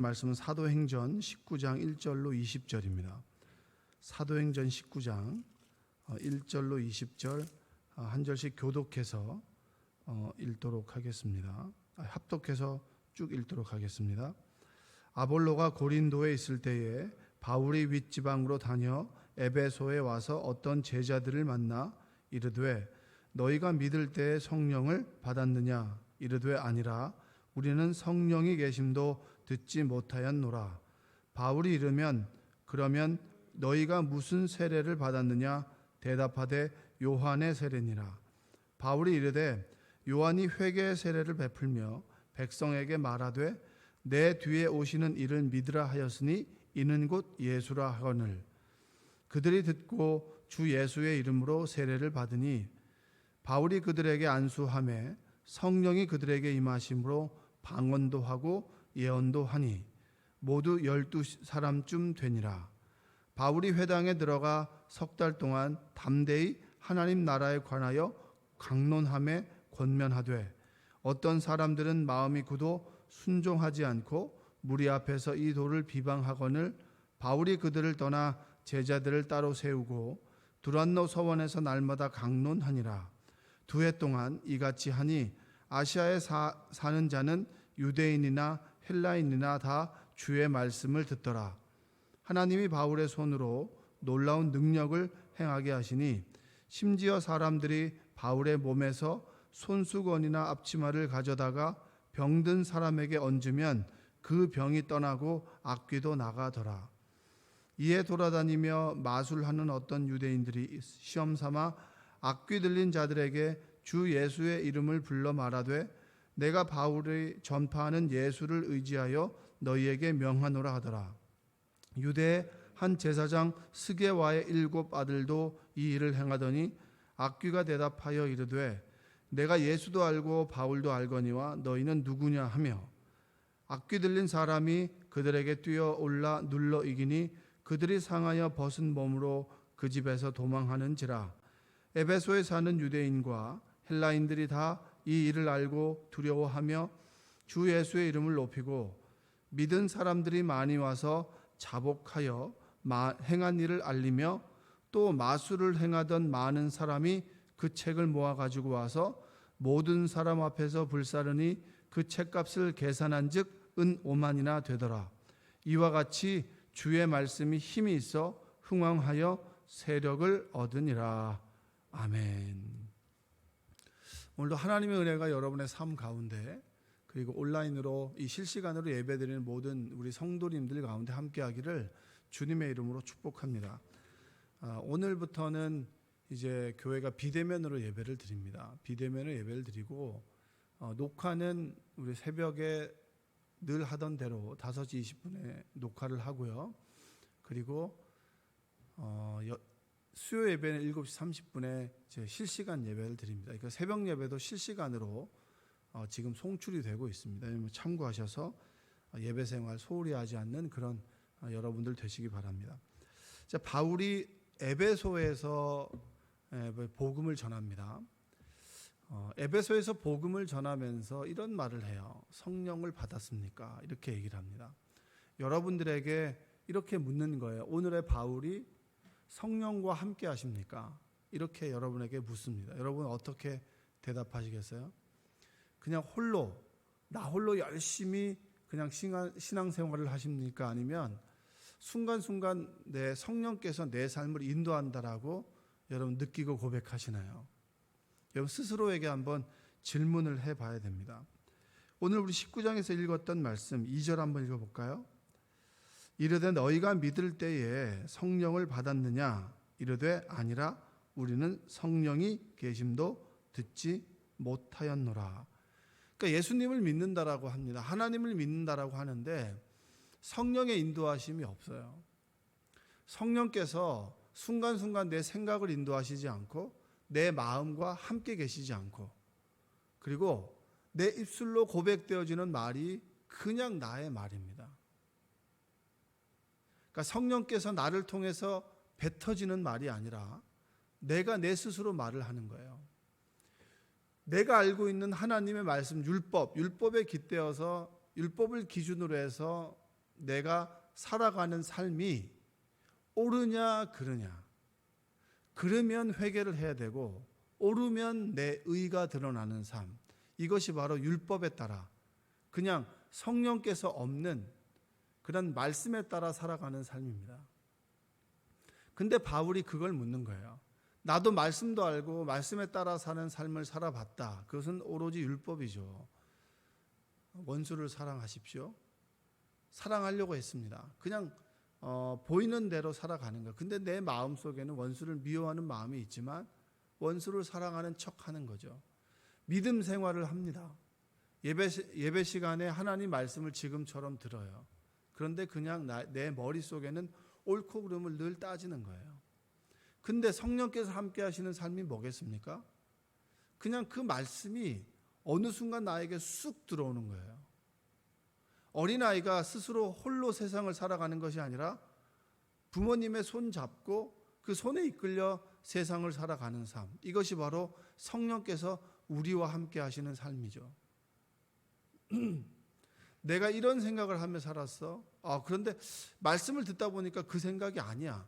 말씀은 사도행전 19장 1절로 20절입니다. 사도행전 19장 1절로 20절 한 절씩 교독해서 읽도록 하겠습니다. 합독해서 쭉 읽도록 하겠습니다. 아볼로가 고린도에 있을 때에 바울이 윗지방으로 다녀 에베소에 와서 어떤 제자들을 만나 이르되 너희가 믿을 때에 성령을 받았느냐? 이르되 아니라 우리는 성령이 계심도 듣지 못하였노라. 바울이 이르면 그러면 너희가 무슨 세례를 받았느냐? 대답하되 요한의 세례니라. 바울이 이르되 요한이 회개의 세례를 베풀며 백성에게 말하되 내 뒤에 오시는 이를 믿으라 하였으니 이는 곧 예수라 하거늘. 그들이 듣고 주 예수의 이름으로 세례를 받으니 바울이 그들에게 안수하매 성령이 그들에게 임하심으로 방언도 하고 예언도 하니 모두 12사람쯤 되니라. 바울이 회당에 들어가 석 달 동안 담대히 하나님 나라에 관하여 강론하며 권면하되 어떤 사람들은 마음이 굳어 순종하지 않고 무리 앞에서 이 도를 비방하거늘 바울이 그들을 떠나 제자들을 따로 세우고 두란노 서원에서 날마다 강론하니라. 2해 동안 이같이 하니 아시아에 사는 자는 유대인이나 헬라인이나 다 주의 말씀을 듣더라. 하나님이 바울의 손으로 놀라운 능력을 행하게 하시니 심지어 사람들이 바울의 몸에서 손수건이나 앞치마를 가져다가 병든 사람에게 얹으면 그 병이 떠나고 악귀도 나가더라. 이에 돌아다니며 마술하는 어떤 유대인들이 시험삼아 악귀 들린 자들에게 주 예수의 이름을 불러 말하되 내가 바울이 전파하는 예수를 의지하여 너희에게 명하노라 하더라. 유대의 한 제사장 스게와의 7 아들도 이 일을 행하더니 악귀가 대답하여 이르되 내가 예수도 알고 바울도 알거니와 너희는 누구냐 하며 악귀 들린 사람이 그들에게 뛰어올라 눌러 이기니 그들이 상하여 벗은 몸으로 그 집에서 도망하는지라. 에베소에 사는 유대인과 헬라인들이 다 이 일을 알고 두려워하며 주 예수의 이름을 높이고 믿은 사람들이 많이 와서 자복하여 행한 일을 알리며 또 마술을 행하던 많은 사람이 그 책을 모아 가지고 와서 모든 사람 앞에서 불사르니 그 책값을 계산한즉 은 5만이나 되더라. 이와 같이 주의 말씀이 힘이 있어 흥왕하여 세력을 얻으니라. 아멘. 오늘도 하나님의 은혜가 여러분의 삶 가운데 그리고 온라인으로 이 실시간으로 예배드리는 모든 우리 성도님들 가운데 함께하기를 주님의 이름으로 축복합니다. 오늘부터는 이제 교회가 비대면으로 예배를 드립니다. 비대면으로 예배를 드리고 녹화는 우리 새벽에 늘 하던 대로 5시 20분에 녹화를 하고요. 그리고 수요 예배는 7시 30분에 실시간 예배를 드립니다. 그러니까 새벽 예배도 실시간으로 지금 송출이 되고 있습니다. 참고하셔서 예배 생활 소홀히 하지 않는 그런 여러분들 되시기 바랍니다. 자, 바울이 에베소에서 복음을 전합니다. 에베소에서 복음을 전하면서 이런 말을 해요. 성령을 받았습니까? 이렇게 얘기를 합니다. 여러분들에게 이렇게 묻는 거예요. 오늘의 바울이 성령과 함께 하십니까? 이렇게 여러분에게 묻습니다. 여러분 어떻게 대답하시겠어요? 그냥 나 홀로 열심히 그냥 신앙생활을 하십니까? 아니면 순간순간 내 성령께서 내 삶을 인도한다라고 여러분 느끼고 고백하시나요? 여러분 스스로에게 한번 질문을 해봐야 됩니다. 오늘 우리 19장에서 읽었던 말씀 2절 한번 읽어볼까요? 이르되 너희가 믿을 때에 성령을 받았느냐? 이르되 아니라 우리는 성령이 계심도 듣지 못하였노라. 그러니까 예수님을 믿는다라고 합니다. 하나님을 믿는다라고 하는데 성령의 인도하심이 없어요. 성령께서 순간순간 내 생각을 인도하시지 않고 내 마음과 함께 계시지 않고 그리고 내 입술로 고백되어지는 말이 그냥 나의 말입니다. 그러니까 성령께서 나를 통해서 뱉어지는 말이 아니라 내가 내 스스로 말을 하는 거예요. 내가 알고 있는 하나님의 말씀 율법에 깃대어서 율법을 기준으로 해서 내가 살아가는 삶이 옳으냐 그르냐. 그러면 회개를 해야 되고 옳으면 내 의가 드러나는 삶. 이것이 바로 율법에 따라 그냥 성령께서 없는 그런 말씀에 따라 살아가는 삶입니다. 근데 바울이 그걸 묻는 거예요. 나도 말씀도 알고 말씀에 따라 사는 삶을 살아봤다. 그것은 오로지 율법이죠. 원수를 사랑하십시오. 사랑하려고 했습니다. 그냥 보이는 대로 살아가는 거. 근데 내 마음속에는 원수를 미워하는 마음이 있지만 원수를 사랑하는 척하는 거죠. 믿음 생활을 합니다. 예배 시간에 하나님 말씀을 지금처럼 들어요. 그런데 그냥 내 머릿속에는 옳고 그름을 늘 따지는 거예요. 근데 성령께서 함께 하시는 삶이 뭐겠습니까? 그냥 그 말씀이 어느 순간 나에게 쑥 들어오는 거예요. 어린아이가 스스로 홀로 세상을 살아가는 것이 아니라 부모님의 손 잡고 그 손에 이끌려 세상을 살아가는 삶. 이것이 바로 성령께서 우리와 함께 하시는 삶이죠. 내가 이런 생각을 하며 살았어. 그런데 말씀을 듣다 보니까 그 생각이 아니야.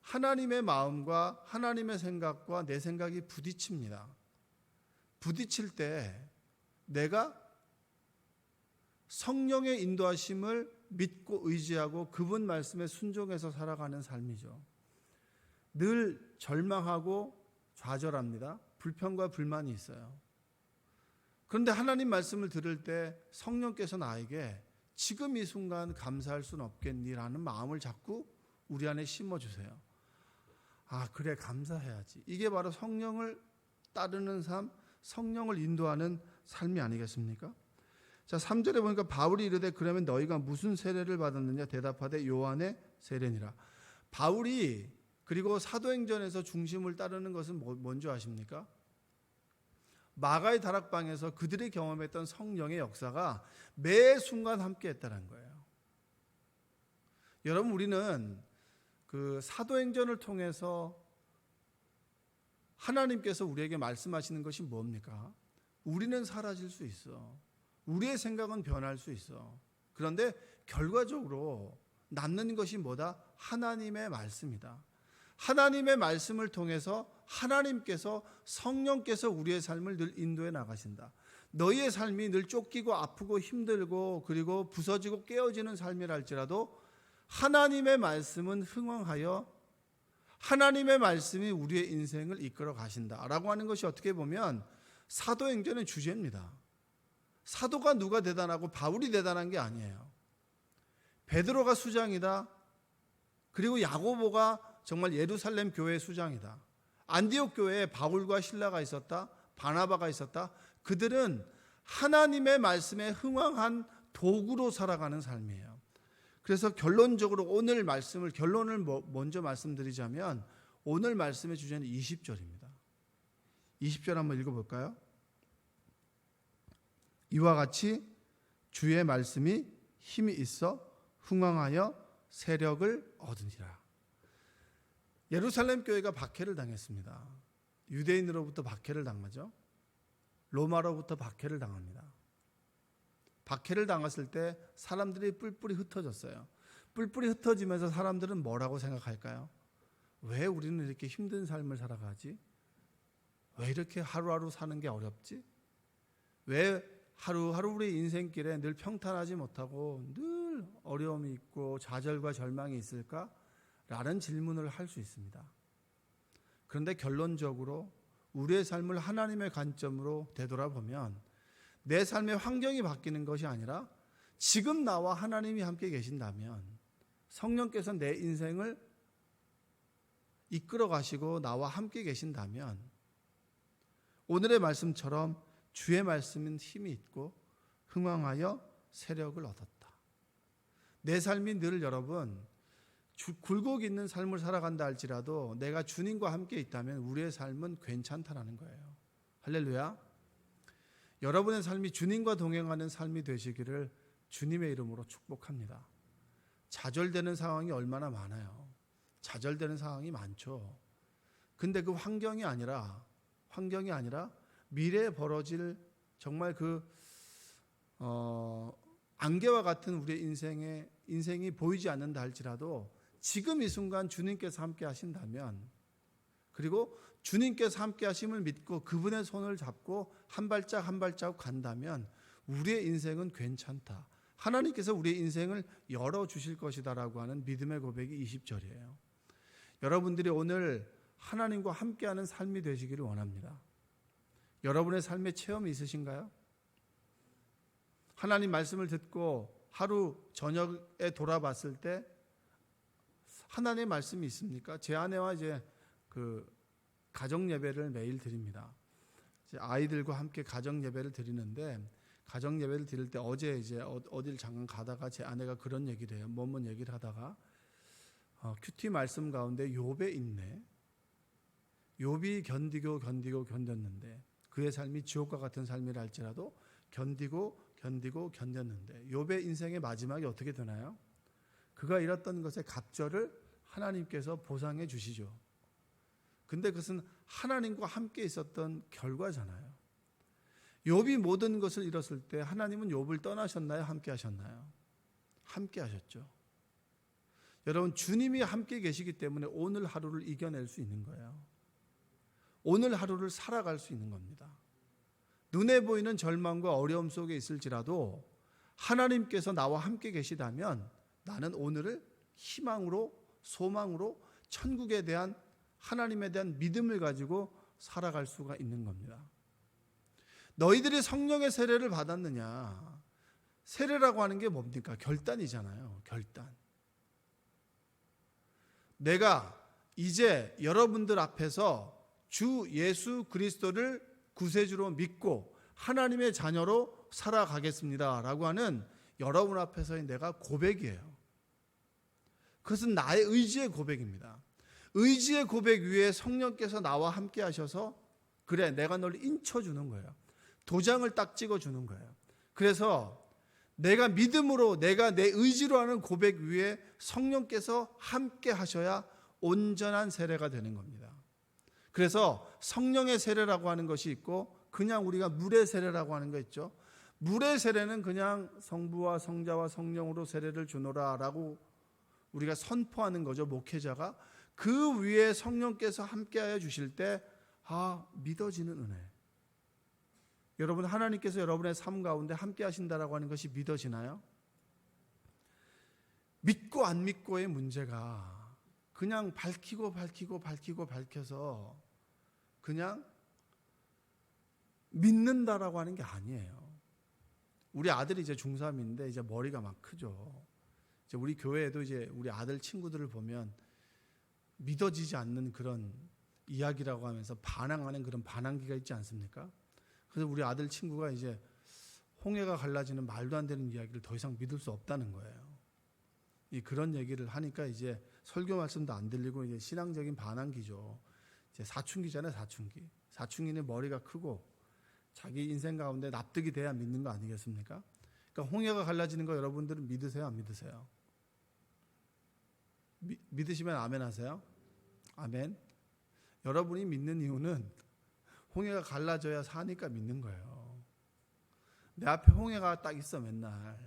하나님의 마음과 하나님의 생각과 내 생각이 부딪힙니다. 부딪힐 때 내가 성령의 인도하심을 믿고 의지하고 그분 말씀에 순종해서 살아가는 삶이죠. 늘 절망하고 좌절합니다. 불평과 불만이 있어요. 그런데 하나님 말씀을 들을 때 성령께서 나에게 지금 이 순간 감사할 수는 없겠니라는 마음을 자꾸 우리 안에 심어주세요. 그래, 감사해야지. 이게 바로 성령을 따르는 삶, 성령을 인도하는 삶이 아니겠습니까? 자, 3절에 보니까 바울이 이르되 그러면 너희가 무슨 세례를 받았느냐 대답하되 요한의 세례니라. 바울이 그리고 사도행전에서 중심을 따르는 것은 뭔지 아십니까? 마가의 다락방에서 그들이 경험했던 성령의 역사가 매 순간 함께 했다는 거예요. 여러분, 우리는 그 사도행전을 통해서 하나님께서 우리에게 말씀하시는 것이 뭡니까? 우리는 사라질 수 있어. 우리의 생각은 변할 수 있어. 그런데 결과적으로 남는 것이 뭐다? 하나님의 말씀이다. 하나님의 말씀을 통해서 하나님께서 성령께서 우리의 삶을 늘 인도해 나가신다. 너희의 삶이 늘 쫓기고 아프고 힘들고 그리고 부서지고 깨어지는 삶이라 할지라도 하나님의 말씀은 흥왕하여 하나님의 말씀이 우리의 인생을 이끌어 가신다라고 하는 것이 어떻게 보면 사도행전의 주제입니다. 사도가 누가 대단하고 바울이 대단한 게 아니에요. 베드로가 수장이다. 그리고 야고보가 정말 예루살렘 교회의 수장이다. 안디옥 교회에 바울과 실라가 있었다. 바나바가 있었다. 그들은 하나님의 말씀에 흥왕한 도구로 살아가는 삶이에요. 그래서 결론적으로 오늘 말씀을 결론을 먼저 말씀드리자면 오늘 말씀의 주제는 20절입니다. 20절 한번 읽어볼까요? 이와 같이 주의 말씀이 힘이 있어 흥왕하여 세력을 얻으니라. 예루살렘 교회가 박해를 당했습니다. 유대인으로부터 박해를 당하죠. 로마로부터 박해를 당합니다. 박해를 당했을 때 사람들이 뿔뿔이 흩어졌어요. 뿔뿔이 흩어지면서 사람들은 뭐라고 생각할까요? 왜 우리는 이렇게 힘든 삶을 살아가지? 왜 이렇게 하루하루 사는 게 어렵지? 왜 하루하루 우리 인생길에 늘 평탄하지 못하고 늘 어려움이 있고 좌절과 절망이 있을까? 라는 질문을 할 수 있습니다. 그런데 결론적으로 우리의 삶을 하나님의 관점으로 되돌아보면 내 삶의 환경이 바뀌는 것이 아니라 지금 나와 하나님이 함께 계신다면 성령께서 내 인생을 이끌어 가시고 나와 함께 계신다면 오늘의 말씀처럼 주의 말씀은 힘이 있고 흥왕하여 세력을 얻었다. 내 삶이 늘 여러분 굴곡 있는 삶을 살아간다 할지라도 내가 주님과 함께 있다면 우리의 삶은 괜찮다라는 거예요. 할렐루야. 여러분의 삶이 주님과 동행하는 삶이 되시기를 주님의 이름으로 축복합니다. 좌절되는 상황이 얼마나 많아요. 좌절되는 상황이 많죠. 근데 그 환경이 아니라 미래에 벌어질 정말 그 안개와 같은 우리의 인생의 인생이 보이지 않는다 할지라도 지금 이 순간 주님께서 함께 하신다면, 그리고 주님께서 함께 하심을 믿고 그분의 손을 잡고 한 발짝 한 발자국 간다면 우리의 인생은 괜찮다. 하나님께서 우리의 인생을 열어주실 것이다라고 하는 믿음의 고백이 20절이에요. 여러분들이 오늘 하나님과 함께하는 삶이 되시기를 원합니다. 여러분의 삶의 체험이 있으신가요? 하나님 말씀을 듣고 하루 저녁에 돌아봤을 때 하나님의 말씀이 있습니까? 제 아내와 이제 가정 예배를 매일 드립니다. 아이들과 함께 가정 예배를 드리는데, 가정 예배를 드릴 때 어제 이제 어딜 잠깐 가다가 제 아내가 그런 얘기를 해요. 뭔 얘기를 하다가 큐티 말씀 가운데 욥의 인내, 욥이 견뎠는데 그의 삶이 지옥과 같은 삶이라 할지라도 견뎠는데 욥의 인생의 마지막이 어떻게 되나요? 그가 잃었던 것의 갑절을 하나님께서 보상해 주시죠. 근데 그것은 하나님과 함께 있었던 결과잖아요. 욥이 모든 것을 잃었을 때 하나님은 욥을 떠나셨나요? 함께 하셨나요? 함께 하셨죠. 여러분, 주님이 함께 계시기 때문에 오늘 하루를 이겨낼 수 있는 거예요. 오늘 하루를 살아갈 수 있는 겁니다. 눈에 보이는 절망과 어려움 속에 있을지라도 하나님께서 나와 함께 계시다면 나는 오늘을 희망으로, 소망으로, 천국에 대한, 하나님에 대한 믿음을 가지고 살아갈 수가 있는 겁니다. 너희들이 성령의 세례를 받았느냐? 세례라고 하는 게 뭡니까? 결단이잖아요. 결단. 내가 이제 여러분들 앞에서 주 예수 그리스도를 구세주로 믿고 하나님의 자녀로 살아가겠습니다 라고 하는 여러분 앞에서의 내가 고백이에요. 그것은 나의 의지의 고백입니다. 의지의 고백 위에 성령께서 나와 함께 하셔서 그래, 내가 널 인쳐주는 거예요. 도장을 딱 찍어주는 거예요. 그래서 내가 믿음으로, 내가 내 의지로 하는 고백 위에 성령께서 함께 하셔야 온전한 세례가 되는 겁니다. 그래서 성령의 세례라고 하는 것이 있고 그냥 우리가 물의 세례라고 하는 거 있죠. 물의 세례는 그냥 성부와 성자와 성령으로 세례를 주노라 라고 우리가 선포하는 거죠. 목회자가. 그 위에 성령께서 함께하여 주실 때 믿어지는 은혜. 여러분, 하나님께서 여러분의 삶 가운데 함께 하신다라고 하는 것이 믿어지나요? 믿고 안 믿고의 문제가 그냥 밝혀서 그냥 믿는다라고 하는 게 아니에요. 우리 아들이 이제 중3인데 이제 머리가 막 크죠. 이제 우리 교회에도 이제 우리 아들 친구들을 보면 믿어지지 않는 그런 이야기라고 하면서 반항하는 그런 반항기가 있지 않습니까? 그래서 우리 아들 친구가 이제 홍해가 갈라지는 말도 안 되는 이야기를 더 이상 믿을 수 없다는 거예요. 그런 얘기를 하니까 이제 설교 말씀도 안 들리고 이제 신앙적인 반항기죠. 이제 사춘기잖아요, 사춘기. 사춘기는 머리가 크고 자기 인생 가운데 납득이 돼야 믿는 거 아니겠습니까? 그러니까 홍해가 갈라지는 거 여러분들은 믿으세요, 안 믿으세요? 믿으시면 아멘 하세요. 아멘. 여러분이 믿는 이유는 홍해가 갈라져야 사니까 믿는 거예요. 내 앞에 홍해가 딱 있어 맨날.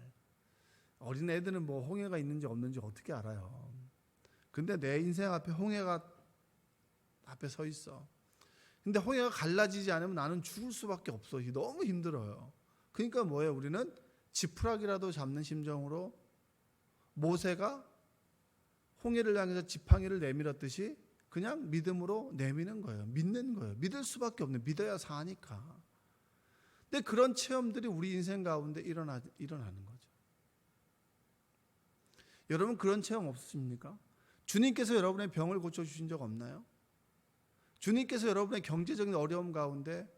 어린 애들은 뭐 홍해가 있는지 없는지 어떻게 알아요. 근데 내 인생 앞에 홍해가 앞에 서 있어. 근데 홍해가 갈라지지 않으면 나는 죽을 수밖에 없어. 너무 힘들어요. 그러니까 뭐예요? 우리는 지푸라기라도 잡는 심정으로 모세가 홍해를 향해서 지팡이를 내밀었듯이 그냥 믿음으로 내미는 거예요. 믿는 거예요. 믿을 수밖에 없는, 믿어야 사니까. 근데 그런 체험들이 우리 인생 가운데 일어나는 거죠. 여러분, 그런 체험 없으십니까? 주님께서 여러분의 병을 고쳐주신 적 없나요? 주님께서 여러분의 경제적인 어려움 가운데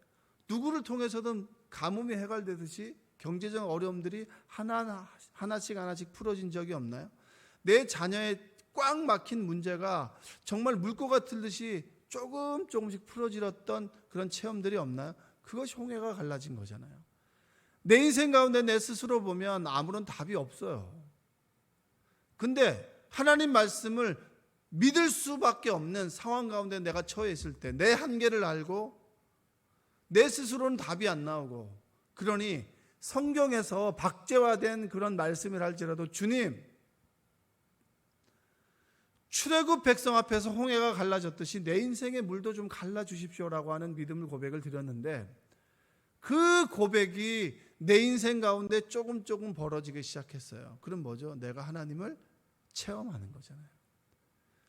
누구를 통해서든 가뭄이 해결되듯이 경제적 어려움들이 하나씩 풀어진 적이 없나요? 내 자녀의 꽉 막힌 문제가 정말 물고 같을듯이 조금씩 풀어지었던 그런 체험들이 없나요? 그것이 홍해가 갈라진 거잖아요. 내 인생 가운데 내 스스로 보면 아무런 답이 없어요. 근데 하나님 말씀을 믿을 수밖에 없는 상황 가운데 내가 처해 있을 때 내 한계를 알고 내 스스로는 답이 안 나오고, 그러니 성경에서 박제화된 그런 말씀을 할지라도 주님, 출애굽 백성 앞에서 홍해가 갈라졌듯이 내 인생의 물도 좀 갈라주십시오라고 하는 믿음을 고백을 드렸는데, 그 고백이 내 인생 가운데 조금 벌어지기 시작했어요. 그럼 뭐죠? 내가 하나님을 체험하는 거잖아요.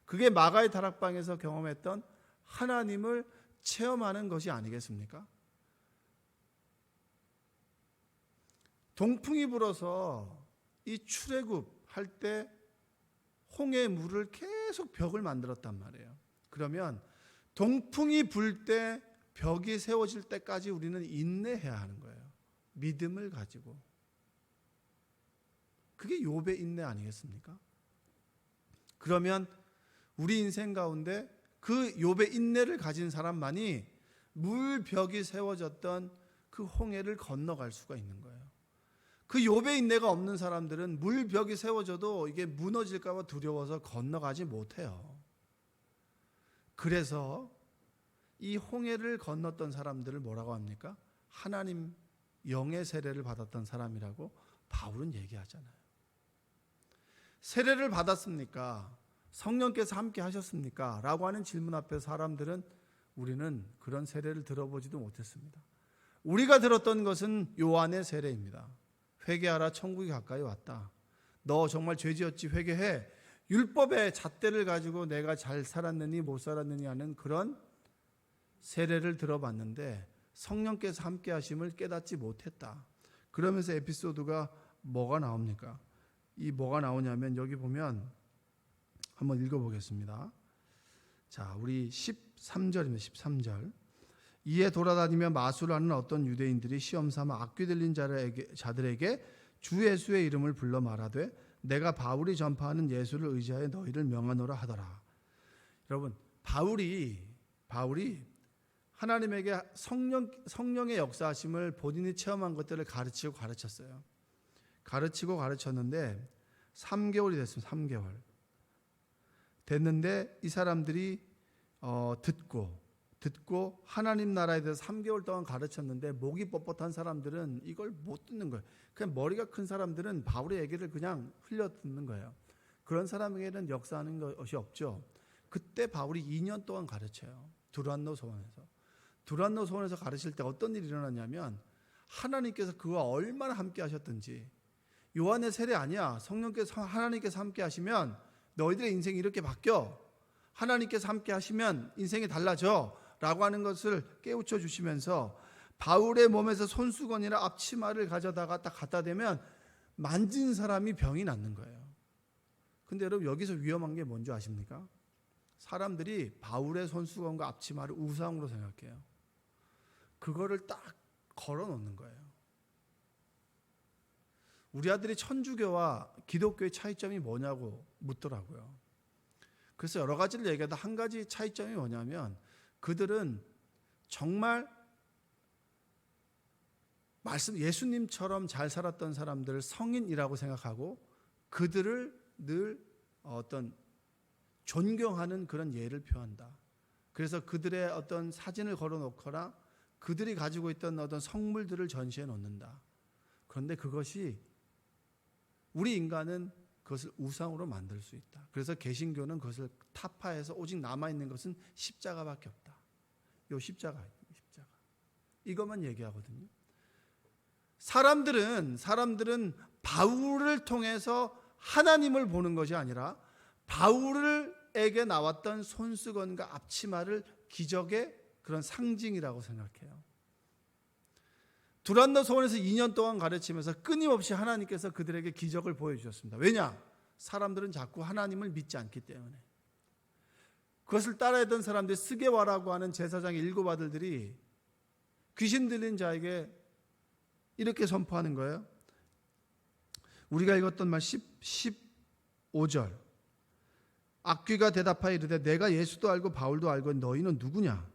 그게 마가의 다락방에서 경험했던 하나님을 체험하는 것이 아니겠습니까? 동풍이 불어서 이 출애굽 할 때 홍해 물을 계속 벽을 만들었단 말이에요. 그러면 동풍이 불 때 벽이 세워질 때까지 우리는 인내해야 하는 거예요. 믿음을 가지고. 그게 욥의 인내 아니겠습니까? 그러면 우리 인생 가운데 그 욥의 인내를 가진 사람만이 물벽이 세워졌던 그 홍해를 건너갈 수가 있는 거예요. 그 욥의 인내가 없는 사람들은 물벽이 세워져도 이게 무너질까 봐 두려워서 건너가지 못해요. 그래서 이 홍해를 건넜던 사람들을 뭐라고 합니까? 하나님 영의 세례를 받았던 사람이라고 바울은 얘기하잖아요. 세례를 받았습니까? 성령께서 함께 하셨습니까? 라고 하는 질문 앞에 사람들은 우리는 그런 세례를 들어보지도 못했습니다. 우리가 들었던 것은 요한의 세례입니다. 회개하라, 천국이 가까이 왔다. 너 정말 죄지었지, 회개해. 율법의 잣대를 가지고 내가 잘 살았느니 못 살았느니 하는 그런 세례를 들어봤는데 성령께서 함께 하심을 깨닫지 못했다. 그러면서 에피소드가 뭐가 나옵니까? 이 뭐가 나오냐면 여기 보면 한번 읽어보겠습니다. 자, 우리 13절입니다. 13절. 이에 돌아다니며 마술하는 어떤 유대인들이 시험삼아 악귀 들린 자들에게 주 예수의 이름을 불러 말하되 내가 바울이 전파하는 예수를 의지하여 너희를 명하노라 하더라. 여러분, 바울이 하나님에게 성령의 역사하심을 본인이 체험한 것들을 가르치고 가르쳤어요. 가르치고 가르쳤는데 3개월이 됐습니다. 3개월 됐는데 이 사람들이 듣고 하나님 나라에 대해서 3개월 동안 가르쳤는데 목이 뻣뻣한 사람들은 이걸 못 듣는 거예요. 그냥 머리가 큰 사람들은 바울의 얘기를 그냥 흘려 듣는 거예요. 그런 사람에게는 역사하는 것이 없죠. 그때 바울이 2년 동안 가르쳐요. 두란노 소원에서 가르칠 때 어떤 일이 일어났냐면 하나님께서 그와 얼마나 함께 하셨든지, 요한의 세례 아니야. 하나님께서 함께 하시면 너희들의 인생이 이렇게 바뀌어. 하나님께서 함께 하시면 인생이 달라져 라고 하는 것을 깨우쳐 주시면서 바울의 몸에서 손수건이나 앞치마를 가져다가 딱 갖다 대면 만진 사람이 병이 낫는 거예요. 근데 여러분, 여기서 위험한 게 뭔지 아십니까? 사람들이 바울의 손수건과 앞치마를 우상으로 생각해요. 그거를 딱 걸어 놓는 거예요. 우리 아들이 천주교와 기독교의 차이점이 뭐냐고 묻더라고요. 그래서 여러 가지를 얘기하다 한 가지 차이점이 뭐냐면 그들은 정말 예수님처럼 잘 살았던 사람들을 성인이라고 생각하고 그들을 늘 어떤 존경하는 그런 예를 표한다. 그래서 그들의 어떤 사진을 걸어놓거나 그들이 가지고 있던 어떤 성물들을 전시해 놓는다. 그런데 그것이 우리 인간은 그것을 우상으로 만들 수 있다. 그래서 개신교는 그것을 타파해서 오직 남아있는 것은 십자가밖에 없다. 요 십자가. 이것만 얘기하거든요. 사람들은 바울을 통해서 하나님을 보는 것이 아니라 바울에게 나왔던 손수건과 앞치마를 기적의 그런 상징이라고 생각해요. 두란노 소원에서 2년 동안 가르치면서 끊임없이 하나님께서 그들에게 기적을 보여주셨습니다. 왜냐? 사람들은 자꾸 하나님을 믿지 않기 때문에. 그것을 따라했던 사람들이 스게와라고 하는 제사장의 7 아들들이 귀신 들린 자에게 이렇게 선포하는 거예요. 우리가 읽었던 말 15절. 악귀가 대답하여 이르되 내가 예수도 알고 바울도 알고 너희는 누구냐?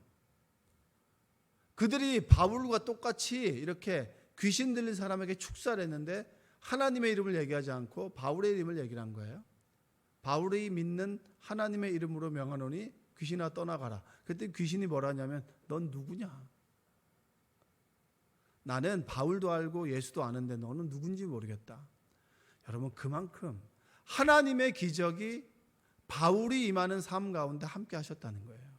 그들이 바울과 똑같이 이렇게 귀신 들린 사람에게 축사를 했는데 하나님의 이름을 얘기하지 않고 바울의 이름을 얘기를 한 거예요. 바울이 믿는 하나님의 이름으로 명하노니 귀신아 떠나가라. 그때 귀신이 뭐라 하냐면 넌 누구냐? 나는 바울도 알고 예수도 아는데 너는 누군지 모르겠다. 여러분, 그만큼 하나님의 기적이 바울이 임하는 삶 가운데 함께 하셨다는 거예요.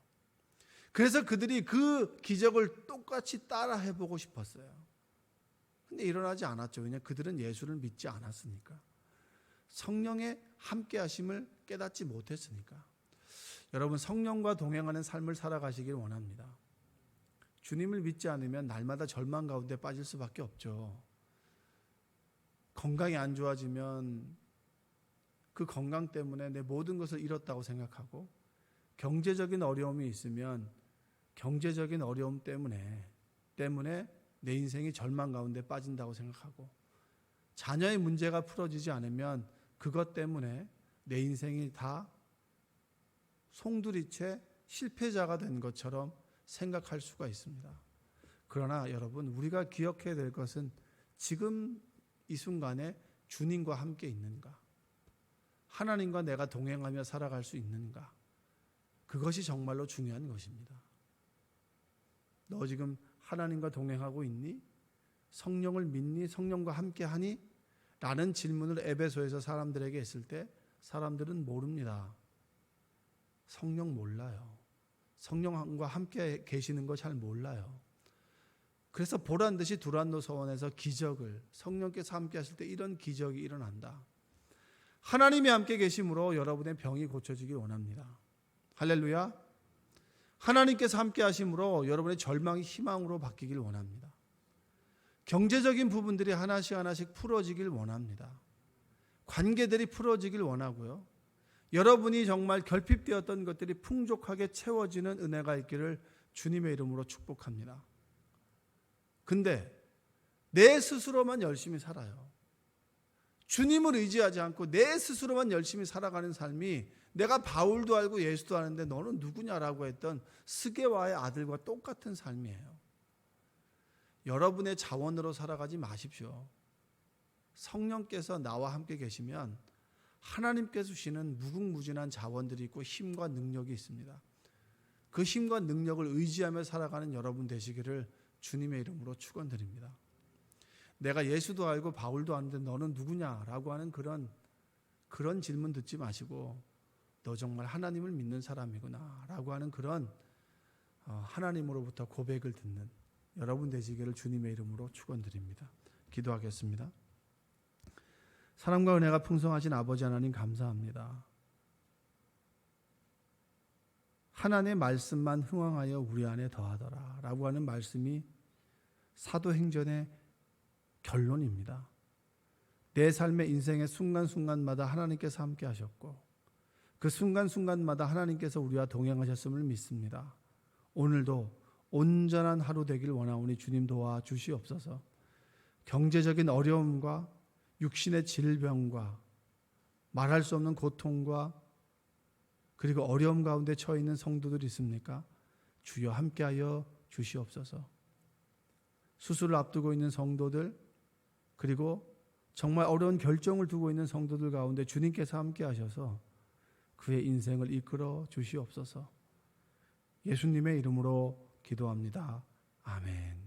그래서 그들이 그 기적을 똑같이 따라 해보고 싶었어요. 근데 일어나지 않았죠. 왜냐하면 그들은 예수를 믿지 않았으니까. 성령의 함께 하심을 깨닫지 못했으니까. 여러분, 성령과 동행하는 삶을 살아가시길 원합니다. 주님을 믿지 않으면 날마다 절망 가운데 빠질 수밖에 없죠. 건강이 안 좋아지면 그 건강 때문에 내 모든 것을 잃었다고 생각하고, 경제적인 어려움이 있으면 경제적인 어려움 때문에 내 인생이 절망 가운데 빠진다고 생각하고, 자녀의 문제가 풀어지지 않으면 그것 때문에 내 인생이 다 송두리째 실패자가 된 것처럼 생각할 수가 있습니다. 그러나 여러분, 우리가 기억해야 될 것은 지금 이 순간에 주님과 함께 있는가, 하나님과 내가 동행하며 살아갈 수 있는가, 그것이 정말로 중요한 것입니다. 너 지금 하나님과 동행하고 있니? 성령을 믿니? 성령과 함께 하니? 라는 질문을 에베소에서 사람들에게 했을 때 사람들은 모릅니다. 성령 몰라요. 성령과 함께 계시는 거 잘 몰라요. 그래서 보란 듯이 두란노 서원에서 기적을, 성령께서 함께 하실 때 이런 기적이 일어난다. 하나님이 함께 계심으로 여러분의 병이 고쳐지길 원합니다. 할렐루야. 하나님께서 함께 하심으로 여러분의 절망이 희망으로 바뀌길 원합니다. 경제적인 부분들이 하나씩 풀어지길 원합니다. 관계들이 풀어지길 원하고요. 여러분이 정말 결핍되었던 것들이 풍족하게 채워지는 은혜가 있기를 주님의 이름으로 축복합니다. 근데 내 스스로만 열심히 살아요. 주님을 의지하지 않고 내 스스로만 열심히 살아가는 삶이, 내가 바울도 알고 예수도 아는데 너는 누구냐라고 했던 스게와의 아들과 똑같은 삶이에요. 여러분의 자원으로 살아가지 마십시오. 성령께서 나와 함께 계시면 하나님께서 주시는 무궁무진한 자원들이 있고 힘과 능력이 있습니다. 그 힘과 능력을 의지하며 살아가는 여러분 되시기를 주님의 이름으로 축원드립니다. 내가 예수도 알고 바울도 아는데 너는 누구냐라고 하는 그런 질문 듣지 마시고, 너 정말 하나님을 믿는 사람이구나 라고 하는 그런 하나님으로부터 고백을 듣는 여러분 되시기를 주님의 이름으로 축원드립니다. 기도하겠습니다. 사랑과 은혜가 풍성하신 아버지 하나님, 감사합니다. 하나님의 말씀만 흥왕하여 우리 안에 더하더라 라고 하는 말씀이 사도행전의 결론입니다. 내 삶의 인생의 순간순간마다 하나님께서 함께 하셨고, 그 순간순간마다 하나님께서 우리와 동행하셨음을 믿습니다. 오늘도 온전한 하루 되길 원하오니 주님 도와주시옵소서. 경제적인 어려움과 육신의 질병과 말할 수 없는 고통과 그리고 어려움 가운데 처해 있는 성도들이 있습니까? 주여 함께하여 주시옵소서. 수술을 앞두고 있는 성도들, 그리고 정말 어려운 결정을 두고 있는 성도들 가운데 주님께서 함께하셔서 그의 인생을 이끌어 주시옵소서. 예수님의 이름으로 기도합니다. 아멘.